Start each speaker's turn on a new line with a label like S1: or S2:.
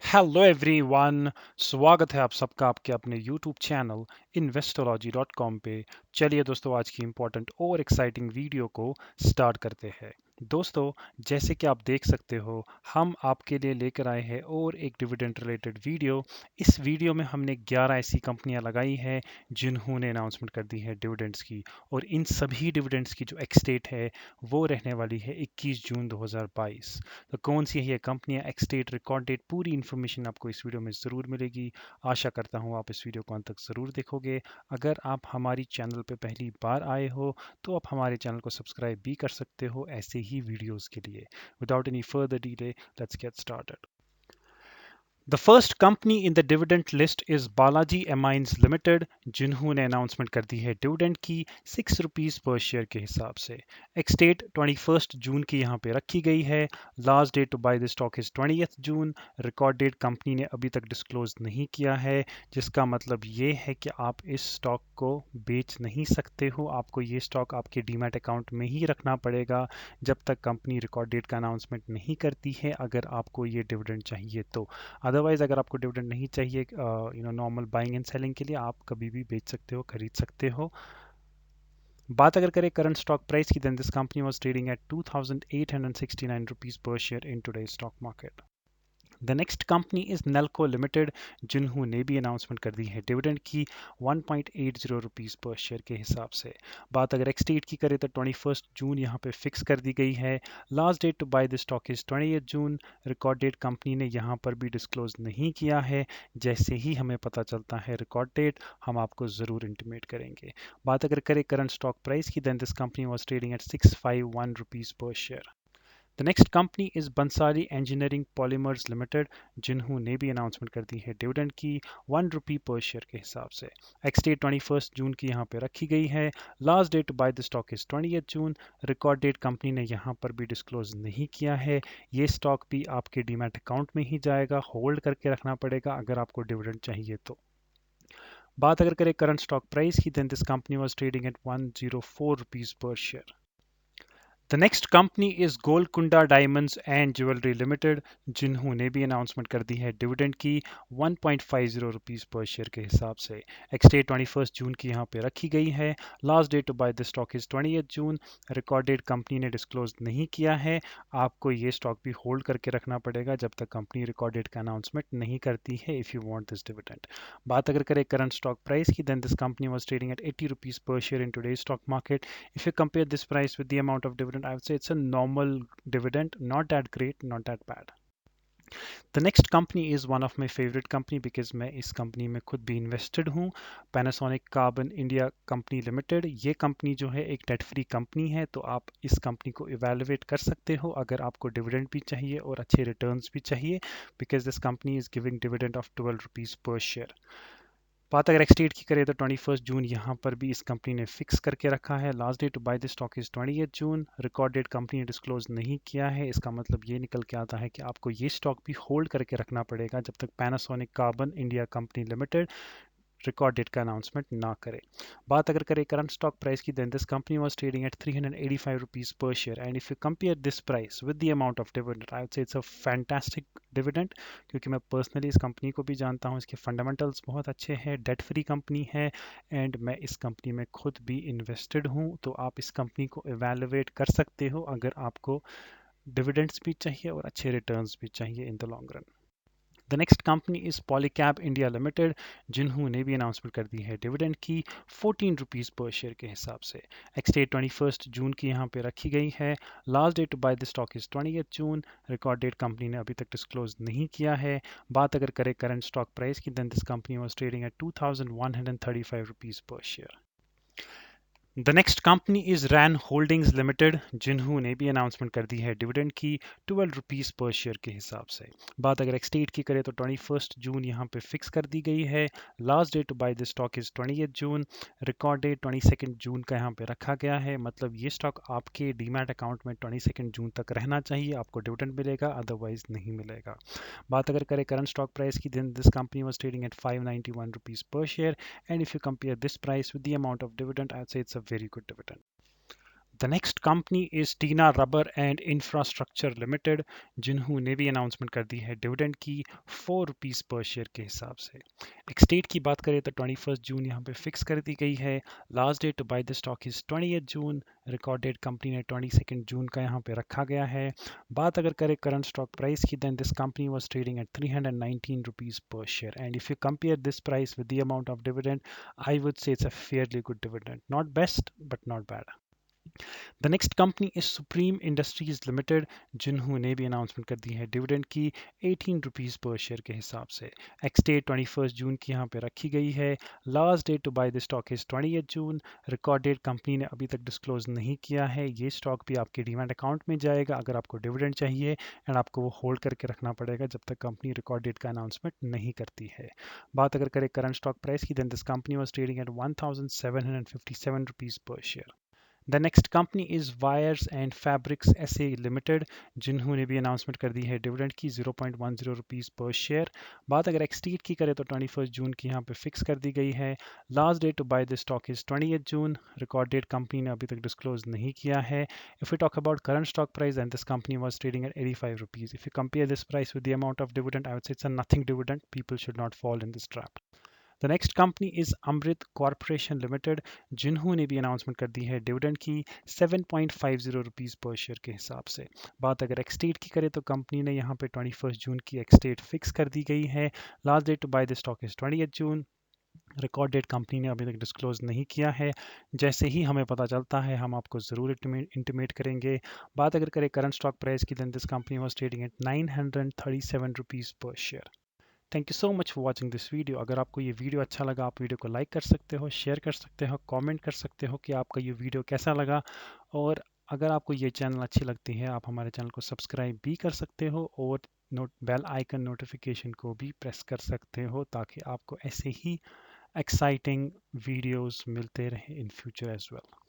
S1: Hello everyone. स्वागत है आप सबका आपके अपने यूट्यूब चैनल investorology.com पे। चलिए दोस्तों, आज की इम्पोर्टेंट और एक्साइटिंग वीडियो को स्टार्ट करते हैं। दोस्तों, जैसे कि आप देख सकते हो, हम आपके लिए लेकर आए हैं और एक डिविडेंड रिलेटेड वीडियो। इस वीडियो में हमने 11 ऐसी कंपनियां लगाई हैं जिन्होंने अनाउंसमेंट कर दी है डिविडेंड्स की, और इन सभी डिविडेंड्स की जो एक्स डेट है वो रहने वाली है 21 जून 2022। तो कौन सी है ये कंपनियां, एक्स डेट, रिकॉर्ड डेट, पूरी इन्फॉर्मेशन आपको इस वीडियो में ज़रूर मिलेगी। आशा करता हूँ आप इस वीडियो को अंत तक ज़रूर देखोगे। अगर आप हमारी चैनल पे पहली बार आए हो तो आप हमारे चैनल को सब्सक्राइब भी कर सकते हो ऐसे ही वीडियोस के लिए। Without any further delay, let's get started. The first company in the dividend list is Balaji Amines Limited, जिन्होंने अनाउंसमेंट कर दी है डिविडेंड की 6 रुपीज़ पर शेयर के हिसाब से। एक्स डेट 21 जून की यहाँ पे रखी गई है। Last date to buy the stock is 20 June. Record date company ने अभी तक डिस्क्लोज नहीं किया है, जिसका मतलब ये है कि आप इस स्टॉक को बेच नहीं सकते हो। आपको ये स्टॉक आपके डीमैट अकाउंट में ही रखना पड़ेगा जब तक कंपनी रिकॉर्ड डेट का अनाउंसमेंट नहीं करती है, अगर आपको ये डिविडेंड चाहिए तो। अदरवाइज अगर आपको डिविडेंड नहीं चाहिए नॉर्मल बाइंग एंड सेलिंग के लिए, आप कभी भी बेच सकते हो, खरीद सकते हो। बात अगर करें करंट स्टॉक प्राइस की, then this company was trading at 2869 rupees पर share in today stock market. The next company is Nelco limited, जिन्होंने भी अनाउंसमेंट कर दी है डिविडेंड की 1.80 रुपीज़ पर शेयर के हिसाब से। बात अगर एक्स डेट की करें तो 21 जून यहाँ पे फिक्स कर दी गई है। Last date to buy the stock is 20 June. Record date company ने यहाँ पर भी डिस्क्लोज नहीं किया है। जैसे ही हमें पता चलता है रिकॉर्ड डेट, हम आपको ज़रूर इंटीमेट करेंगे। बात अगर करें करंट स्टॉक प्राइस की, then this company was trading at 651 rupees पर share. The next company is Bhansali engineering polymers limited, जिन्होंने भी अनाउंसमेंट कर दी है डिविडेंड की 1 रुपी पर शेयर के हिसाब से। एक्स डेट 21 जून की यहाँ पे रखी गई है। Last date to buy the stock is 20 June. Record date company ने यहाँ पर भी डिस्क्लोज नहीं किया है। ये स्टॉक भी आपके डीमैट अकाउंट में ही जाएगा, होल्ड करके रखना पड़ेगा अगर आपको डिविडेंड चाहिए तो। बात अगर करें करंट स्टॉक प्राइस की, then this company was trading at 104 rupees per share. The next company is Golkunda diamonds and jewellery limited, जिन्होंने भी अनाउंसमेंट कर दी है डिविडेंड की 1.50 रुपीज़ पर शेयर के हिसाब से। एक्स डेट 21 जून की यहाँ पे रखी गई है। Last date to buy the stock is 20 June. Record date company ने डिस्क्लोज नहीं किया है। आपको ये स्टॉक भी होल्ड करके रखना पड़ेगा जब तक कंपनी रिकॉर्ड डेट का अनाउंसमेंट नहीं करती है, if you want this dividend. बात अगर करें करंट स्टॉक प्राइस की, then this company was trading at 80 rupees पर share in today stock market. If you compare this price with the amount of dividend, I would say it's a normal dividend, not that great, not that bad. The next company is one of my favorite company because मैं इस company में खुद भी invested हूँ। Panasonic carbon India company limited, ये company जो है एक डेट फ्री कंपनी है, तो आप इस कंपनी को इवेलुएट कर सकते हो अगर आपको डिविडेंड भी चाहिए और अच्छे रिटर्न्स भी चाहिए, because this company is giving dividend of 12 rupees पर शेयर। बात अगर एक्सटेट की करें तो 21 जून यहाँ पर भी इस कंपनी ने फिक्स करके रखा है। Last date to buy the stock is 20 June. Record date company ने डिस्क्लोज नहीं किया है। इसका मतलब ये निकल के आता है कि आपको ये स्टॉक भी होल्ड करके रखना पड़ेगा जब तक Panasonic carbon India company limited record date का अनाउंसमेंट ना करे। बात अगर करें करंट स्टॉक प्राइस की, then this company was trading at 385 rupees पर share, and if you compare this price with the amount of dividend, I would say it's a fantastic dividend, क्योंकि मैं पर्सनली इस कंपनी को भी जानता हूँ। इसके फंडामेंटल्स बहुत अच्छे हैं, डेट फ्री कंपनी है, एंड मैं इस कंपनी में खुद भी इन्वेस्टेड हूँ। तो आप इस कंपनी को इवेलुएट कर सकते हो अगर आपको डिविडेंड्स भी चाहिए और अच्छे रिटर्न्स भी चाहिए in the long run. The next company is Polycab India limited, जिन्होंने भी अनाउंसमेंट कर दी है डिविडेंड की 14 रुपीज़ पर शेयर के हिसाब से। एक्स डेट 21 जून की यहाँ पे रखी गई है। Last date to buy the stock is 20 June. Record date company ने अभी तक डिस्क्लोज नहीं किया है। बात अगर करें करंट स्टॉक प्राइस की, then this company was trading at 2135 rupees पर share. The next company is Rane holdings limited, जिन्होंने भी अनाउंसमेंट कर दी है डिविडेंड की 12 रुपीज़ पर शेयर के हिसाब से। बात अगर एक्सटेट की करें तो 21 जून यहाँ पे फिक्स कर दी गई है। Last date to buy the stock is 20 June. Record date 22 June का यहाँ पे रखा गया है, मतलब ये स्टॉक आपके डीमैट अकाउंट में 22 जून तक रहना चाहिए, आपको डिविडेंड मिलेगा, अदरवाइज नहीं मिलेगा। बात अगर करें करंट स्टॉक प्राइस की, दिन this company was trading eight 591 rupees पर share, and if you compare this price with the amount of dividend, I'd say it's a very good dividend. The next company is Tina rubber and infrastructure limited, जिन्होंने भी announcement कर दी है dividend की 4 rupees पर share के हिसाब से। Extract की बात करें तो 21 जून यहाँ पे फिक्स कर दी गई है। Last date to buy the stock is 20 June. Record date company ने 22 जून का यहाँ पे रखा गया है। बात अगर करें करंट स्टॉक प्राइस की, then this company was trading at 319 rupees पर share, and if you compare this price with the amount of dividend, I would say it's a fairly good dividend. Not best, but not bad. The next company is supreme industries limited, जिन्होंने भी announcement कर दी है dividend की 18 rupees पर share के हिसाब से। Ex date 21 जून की यहाँ पे रखी गई है। Last date to buy the stock is 28 June. Record date company ने अभी तक डिस्क्लोज नहीं किया है। ये स्टॉक भी आपके डीमैट अकाउंट में जाएगा अगर आपको डिविडेंड चाहिए, एंड आपको वो होल्ड करके रखना पड़ेगा जब तक कंपनी रिकॉर्ड डेट का अनाउंसमेंट नहीं करती है। बात अगर करें करंट स्टॉक प्राइस की, then this company was trading at 1757 rupees पर share. The next company is wires and fabrics SA limited, जिन्होंने भी अनाउंसमेंट कर दी है डिविडेंड की 0.10 रुपीज़ पर शेयर। बात अगर एक्सटीट की करें तो 21 जून की यहाँ पे फिक्स कर दी गई है। Last date to buy the stock is 28 June. Record date company ने अभी तक डिस्क्लोज नहीं किया है। If you talk about current stock price, and this company was trading at 85 rupees. If you compare this price with the amount of dividend, I would say it's a nothing dividend. People should not fall in this trap. The next company is Amrit corporation limited, जिन्होंने भी announcement कर दी है dividend की 7.50 rupees पर share के हिसाब से। बात अगर एक्सटेट की करें तो कंपनी ने यहाँ पे 21 जून की एक्सटेट फिक्स कर दी गई है। Last date to buy the stock is 20 June. Record date company ने अभी तक डिस्क्लोज नहीं किया है। जैसे ही हमें पता चलता है हम आपको ज़रूर इंटीमेट करेंगे। बात अगर करें करंट स्टॉक प्राइस की, then this company was trading at 937 rupees पर share. Thank you so much for watching this video. अगर आपको ये वीडियो अच्छा लगा, आप वीडियो को लाइक कर सकते हो, शेयर कर सकते हो, कमेंट कर सकते हो कि आपका ये वीडियो कैसा लगा। और अगर आपको ये चैनल अच्छी लगती है, आप हमारे चैनल को सब्सक्राइब भी कर सकते हो और बेल आइकन नोटिफिकेशन को भी प्रेस कर सकते हो, ताकि आपको ऐसे ही एक्साइटिंग वीडियोस मिलते रहे इन फ्यूचर एज वेल।